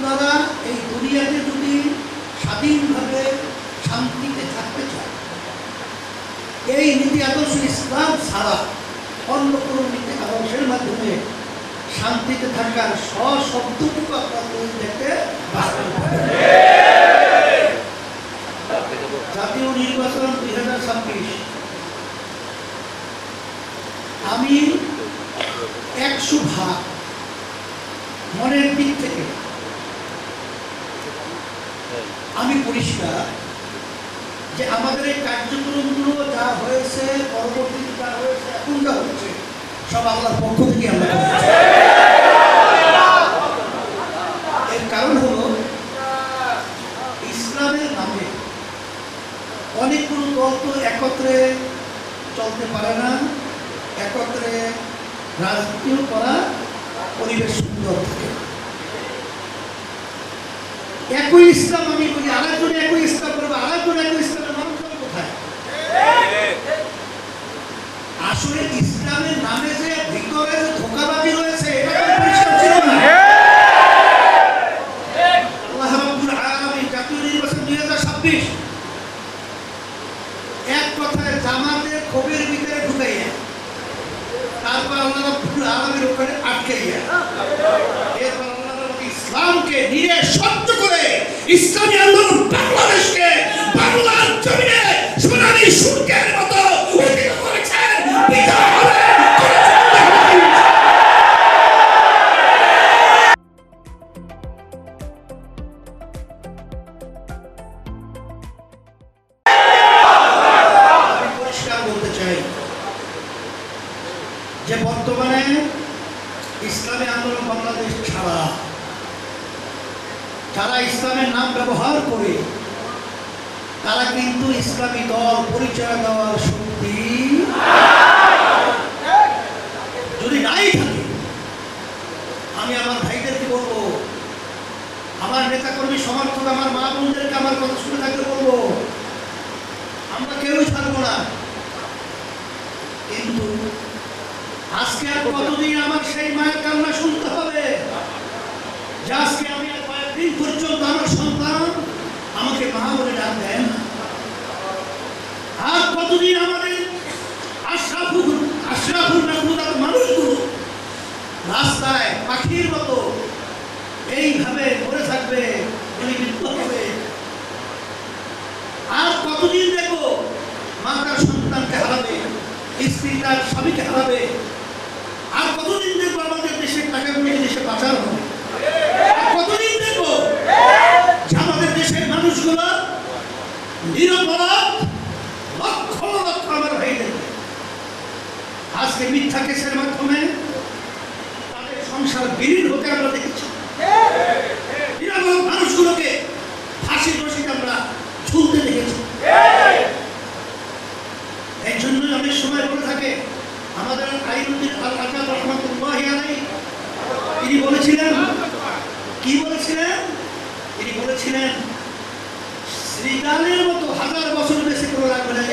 আপনারা এই দুনিয়াতে যদি স্বাধীনভাবে শান্তিতে থাকতে চান, এই নীতি আদর্শ ইসলাম ছাড়া অন্য কোনো নীতি আদর্শের মাধ্যমে শান্তিতে থাকার সশব্দটুকু আপনারা দেখতে পাবেন। জাতীয় নির্বাচন 2026 আমি 100% মনের দিক থেকে আমি পরিষ্কার যে আমাদের এই কার্যক্রমগুলো যা হয়েছে, পরবর্তীতে যা হয়েছে, এখন যা হচ্ছে, সব আল্লাহর পক্ষ থেকে আমরা করছি। এর কারণ হলো ইসলামের নামে অনেকগুলো দল তো একত্রে চলতে পারে না, একত্রে রাজনীতিও করা পরিবেশ সুন্দর থাকে। একই ইসলাম আমি বলি, আরেকজন একই ইসলাম করবো, আরেকজন একই ইসলামের মানুষজন কোথায়? আসলে ইসলামের নামে যে ভিতরে যে ধোঁকাবাজি রয়েছে এটা পরিষ্কার ছিল না। আল্লাহ রাব্বুল আলামিন জাতীয় নির্বাচন 2026 এক কথায় জামাতের ক্ষোভের ভিতরে ঢুকাইয়া, তারপর আল্লাহ রাব্বুল আলামিন ওখানে আটকাইয়া, এরপর আল্লাহ রাব্বুল ইসলামকে নিয়ে সহ্য করে ইসলামী আন্দোলন বাংলাদেশকে বাংলার জমিনে সোনালী সূর্যের মতো উদিত করেছেন। বিজয় হবে। আমি পরিষ্কার বলতে চাই যে বর্তমানে ইসলামী আন্দোলন বাংলাদেশ ছাড়া যারা ইসলামের নাম ব্যবহার করে তারা কিন্তু ইসলামী দল পরিচয় দেওয়ার শক্তি যদি নাই থাকে, আমি আমার ভাইদেরকে বলবো, আমার নেতাকর্মী সমর্থক, আমার মা বোনদেরকে আমার কথা শুনে থাকতে বলবো, আমরা কেউই ছাড়বো না। কিন্তু আজকে আর কতদিন আমার সেই মায়ের কান্না শুনতে হবে যে আজকে আমি আর কয়েকদিন পর্যন্ত আমার সন্তান আমাকে মা বলে ডাক দেয় না। আর কতদিন আমাদের আশরাফুল মাহমুদার মানুষগুলো রাস্তায় পাখির মতো এইভাবে পড়ে থাকবে, গুলিবিদ্ধ হবে। আর কতদিন দেখো মা তার সন্তানকে হারাবে, স্ত্রী তার স্বামীকে হারাবে। আর কতদিন দেখবো আমাদের দেশের টাকাগুলো দেশে পাচার হবে। কতদিন দেখবো যে আমাদের দেশের মানুষগুলো নিরপরাধ লক্ষ লক্ষ আমার ভাই দেখবে আজকে মিথ্যা কেসের মাধ্যমে তাদের সংসার বিলীন হতে আমরা দেখেছি। নিরপরাধ মানুষগুলোকে ফাঁসির রশিতে আমরা ঝুলতে দেখেছি। এই জন্যই অনেক সময় বলে থাকে আমাদের আইনুদ্দিন আল আজাদ রহমাতুল্লাহি আলাইহি, তিনি বলেছিলেন, কি বলেছিলেন? তিনি বলেছিলেন শ্রীগানের মতো 1000 বছর বেশি করে লাগবে না।